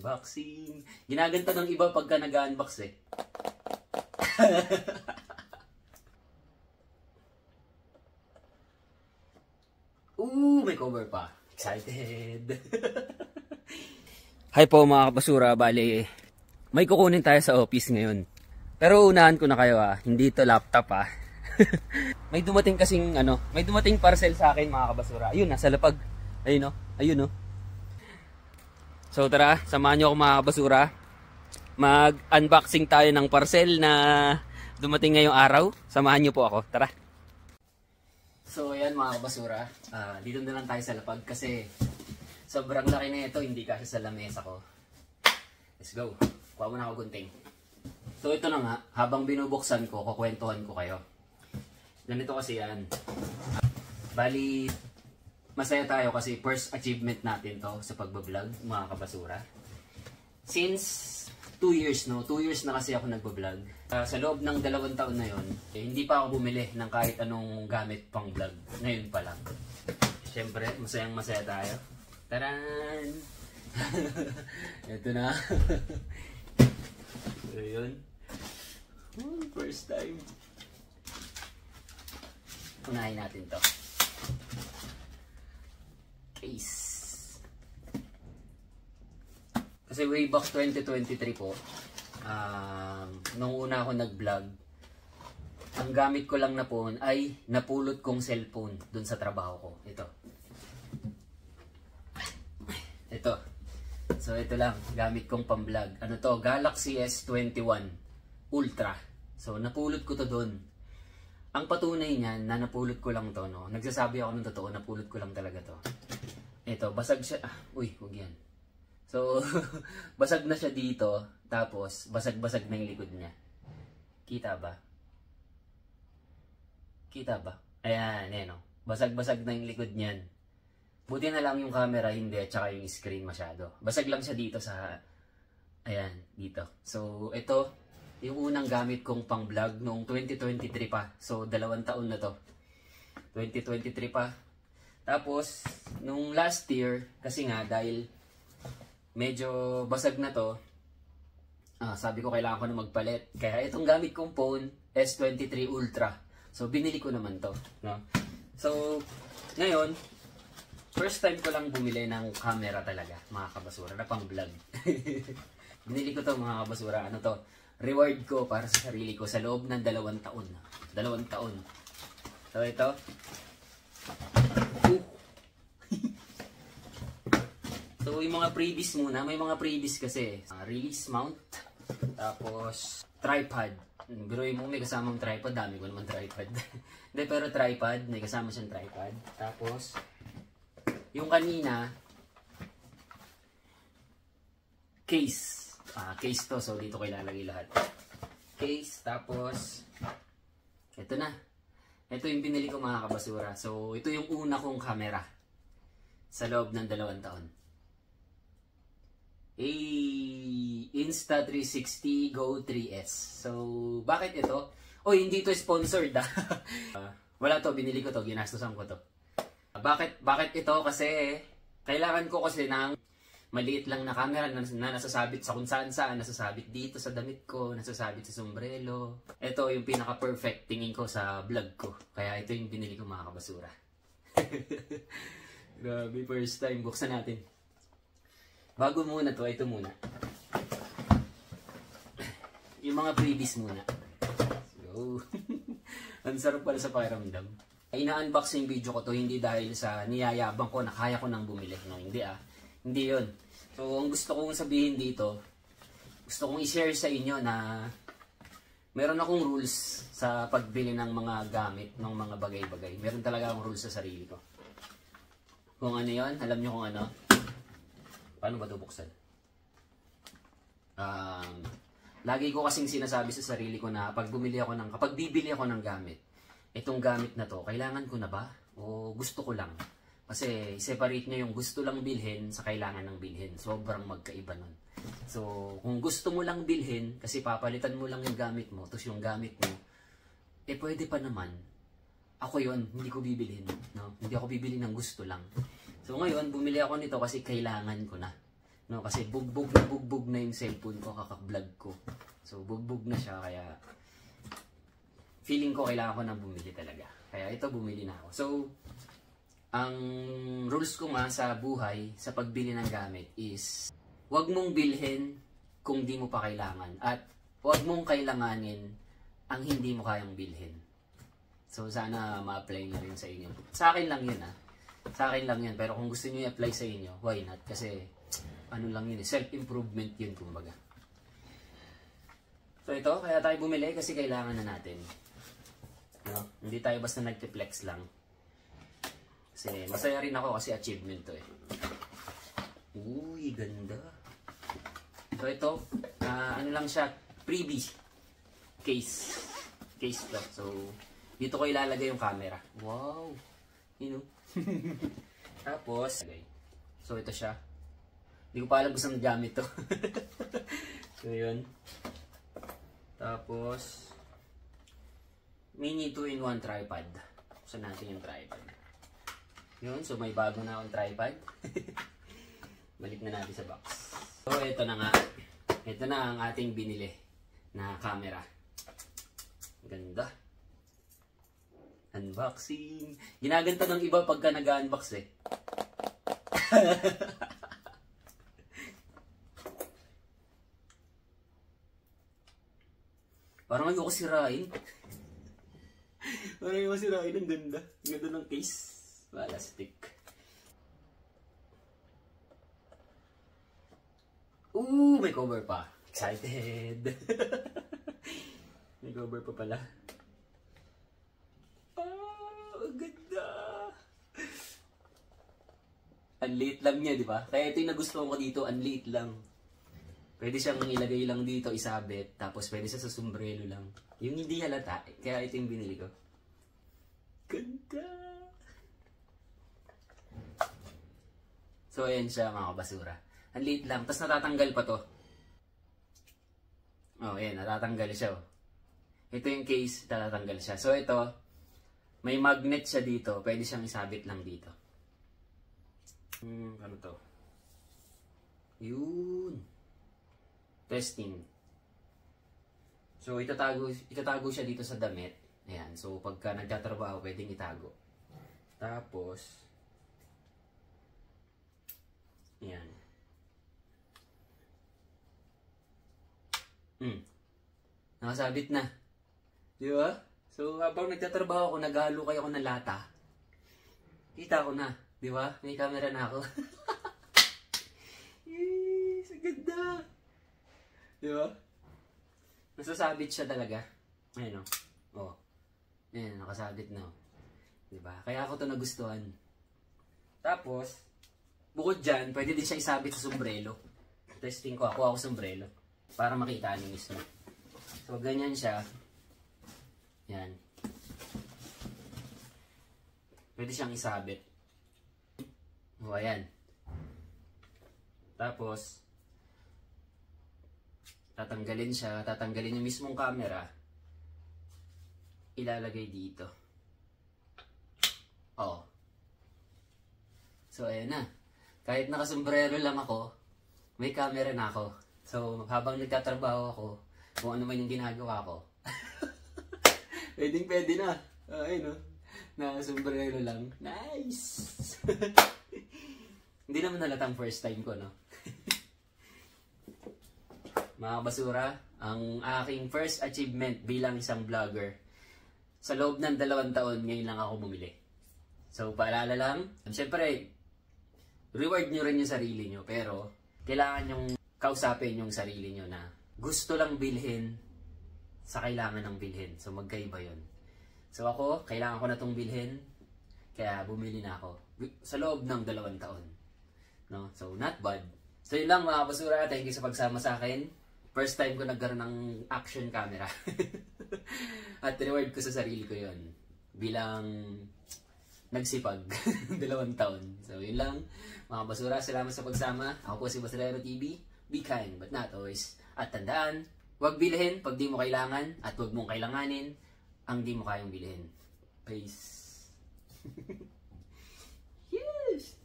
Unboxing. Ginaganta ng iba pagka nag-unbox eh. May cover pa. Excited. Hi po mga kabasura. Bali, may kukunin tayo sa office ngayon. Pero unahan ko na kayo hindi ito laptop May dumating kasing may dumating parcel sa akin mga kabasura. Ayun, nasa lapag. Ayun ayun So tara, samahan nyo ako mga kabasura. Mag-unboxing tayo ng parcel na dumating ngayong araw. Samahan nyo po ako, tara. So ayan mga kabasura, dito na lang tayo sa lapag kasi sobrang laki na ito, hindi kasi sa lamesa ko. Let's go, kuha mo na ako gunting. So ito na nga, habang binubuksan ko, kukwentuhan ko kayo. Ganito kasi yan. Bali, masaya tayo kasi first achievement natin to sa pagbablog mga kabasura. Since 2 years 2 years na kasi ako nagbablog. Sa loob ng 2 taon na yon, hindi pa ako bumili ng kahit anong gamit pang vlog. Ngayon pa lang. Siyempre, masayang masaya tayo. Taran! Ito na. So yun. First time. Unahin natin to. Case. Kasi way back 2023 po, nung una ako nag-vlog, ang gamit ko lang na phone ay napulot kong cellphone dun sa trabaho ko. Ito. So ito lang, gamit kong pang-vlog. Ano to? Galaxy S21 Ultra. So napulot ko to dun. Ang patunay niyan na napulot ko lang to, nagsasabi ako ng totoo, napulot ko lang talaga to. Ito, basag siya. Uy, huwag yan. So, basag na siya dito, tapos basag-basag na yung likod niya. Kita ba? Kita ba? Ayan, basag-basag na yung likod niyan. Buti na lang yung camera, hindi, at saka yung screen masyado. Basag lang siya dito sa, ayan, dito. So, ito, yung unang gamit kong pang-vlog noong 2023 pa. So, 2 taon na to. 2023 pa. Tapos, nung last year, kasi nga, dahil medyo basag na to, sabi ko kailangan ko na magpalit. Kaya itong gamit kong phone, S23 Ultra. So binili ko naman to, So ngayon, first time ko lang bumili ng camera talaga, mga kabasura, na pang vlog. Binili ko to mga kabasura, reward ko para sa sarili ko sa loob ng 2 taon. 2 taon. So ito. So yung mga freebies muna, may mga freebies kasi. Release mount, tapos tripod. Biruin mo, may kasamang tripod, dami ko naman tripod. Hindi, pero tripod, may kasama siyang tripod. Tapos, yung kanina, case. Case to, so dito ko ilalagay lahat. Case, tapos, ito na. Ito yung binili ko mga kabasura. So, ito yung una kong camera sa loob ng 2 taon. Insta360 Go 3S. So, bakit ito? Hindi to sponsored wala to, binili ko to, ginastusan ko to. Bakit ito? Kasi, kailangan ko kasi ng maliit lang na camera na nasasabit sa kung saan, nasasabit dito sa damit ko, nasasabit sa sombrero. Ito yung pinaka-perfect tingin ko sa vlog ko. Kaya ito yung binili ko mga kabasura. Grabe, first time. Buksan natin. Bago muna to, ito muna. Yung mga freebies muna. So, ang sarap pala sa pakiramdam. Ina-unbox yung video ko to hindi dahil sa niyayabang ko na kaya ko nang bumili. Hindi Hindi yun. So, ang gusto kong sabihin dito, gusto kong i-share sa inyo na meron akong rules sa pagbili ng mga gamit, ng mga bagay-bagay. Meron talaga akong rules sa sarili ko. Kung ano yun, alam nyo kung ano. Paano ba ito buksan? Lagi ko kasing sinasabi sa sarili ko na kapag bibili ako ng gamit, itong gamit na to, kailangan ko na ba? O gusto ko lang? Kasi separate nyo yung gusto lang bilhin sa kailangan ng bilhin. Sobrang magkaiba nun. So, kung gusto mo lang bilhin, kasi papalitan mo lang yung gamit mo, tapos yung gamit mo, pwede pa naman. Ako yun, hindi ko bibilhin. Hindi ako bibili ng gusto lang. So ngayon, bumili ako nito kasi kailangan ko na. No, kasi bugbog na yung cellphone ko, kaka-vlog ko. So, bugbog na siya, kaya feeling ko kailangan ko na bumili talaga. Kaya ito, bumili na ako. So, ang rules ko nga sa buhay, sa pagbili ng gamit is, huwag mong bilhin kung di mo pa kailangan. At huwag mong kailanganin ang hindi mo kayang bilhin. So, sana ma-apply na rin sa inyo. Sa akin lang yun, ha. Sa akin lang yun. Pero kung gusto nyo i-apply sa inyo, why not? Kasi, ano lang yun, self-improvement yun, kumbaga. So, ito, kaya tayo bumili kasi kailangan na natin. No? Hindi tayo basta nagte-flex lang. Kasi, masaya rin ako kasi achievement to eh. Uy, ganda. So, ito, ano lang siya, freebie. Case to. So, dito ko ilalagay yung camera. Wow! You know? Tapos, so ito siya. Hindi ko pa alam kung saan gamit to. So, yun. Tapos, mini 2-in-1 tripod. Buksan natin yung tripod. Yun, so may bago na akong tripod. Balik na natin sa box. So, ito na nga. Ito na ang ating binili na camera. Ganda. Unboxing. Ginaganta ng iba pagka nag-unbox eh. Parang ayoko sirain. Parang ayoko sirain. Ang ganda. Ang ganda ng case. Plastic. Ooh, may cover pa. Excited. May cover pa pala. Ang ganda. Ang liit lang niya, di ba? Kaya ito yung nagustuhan ko dito. Ang liit lang. Pwede siyang ilagay lang dito, isabit, tapos pwede siya sa sombrero lang. Yung hindi halata, kaya ito yung binili ko. Ganda! So, ayan siya mga kabasura. Ang liit lang, tapos natatanggal pa to. Oh, ayan, natatanggal siya. Oh. Ito yung case, natatanggal siya. So, ito, may magnet siya dito, pwede siyang isabit lang dito. Ano to? Yun! Testing. So, itatago siya dito sa damit. Ayan. So, pagka nagtatrabaho, pwedeng itago. Tapos, ayan. Nakasabit na. Di ba? So, habang nagtatrabaho ako, naghalukay ako ng lata. Kita ko na. Di ba? May camera na ako. Yes! Ang ganda! Di ba? Nasasabit siya talaga. Ayan o. Oh. Ayan, nakasabit na o. Di ba? Kaya ako ito nagustuhan. Tapos, bukod dyan, pwede din siya isabit sa sombrero. Testing ko, ako sombrero. Para makita niyo mismo. So, ganyan siya. Yan. Pwede siyang isabit. O, ayan. Tapos, tatanggalin siya, tatanggalin yung mismong camera, ilalagay dito. Oh. So, ayan na. Kahit nakasombrero lang ako, may camera na ako. So, habang nagtatrabaho ako, kung ano man yung ginagawa ko, pwede na. Ayun o. Nakasombrero lang. Nice! Hindi naman halatang first time ko, no? Mga basura, ang aking first achievement bilang isang vlogger. Sa loob ng 2 taon, ngayon lang ako bumili. So, paalala lang, siyempre, reward nyo rin yung sarili nyo, pero kailangan yung kausapin yung sarili nyo na gusto lang bilhin sa kailangan ng bilhin. So, magkaiba yun. So, ako, kailangan ko na itong bilhin, kaya bumili na ako. Sa loob ng 2 taon. No? So, not bad. So, yun lang mga basura. Thank you sa pagsama sa akin. First time ko nagkaroon ng action camera. At reward ko sa sarili ko yun. Bilang nagsipag. 2 taon. So, yun lang. Mga basura, salamat sa pagsama. Ako po si Basurero TV. Be kind, but not always. At tandaan, huwag bilhin pag di mo kailangan. At huwag mong kailanganin ang di mo kayang bilhin. Peace. Yes!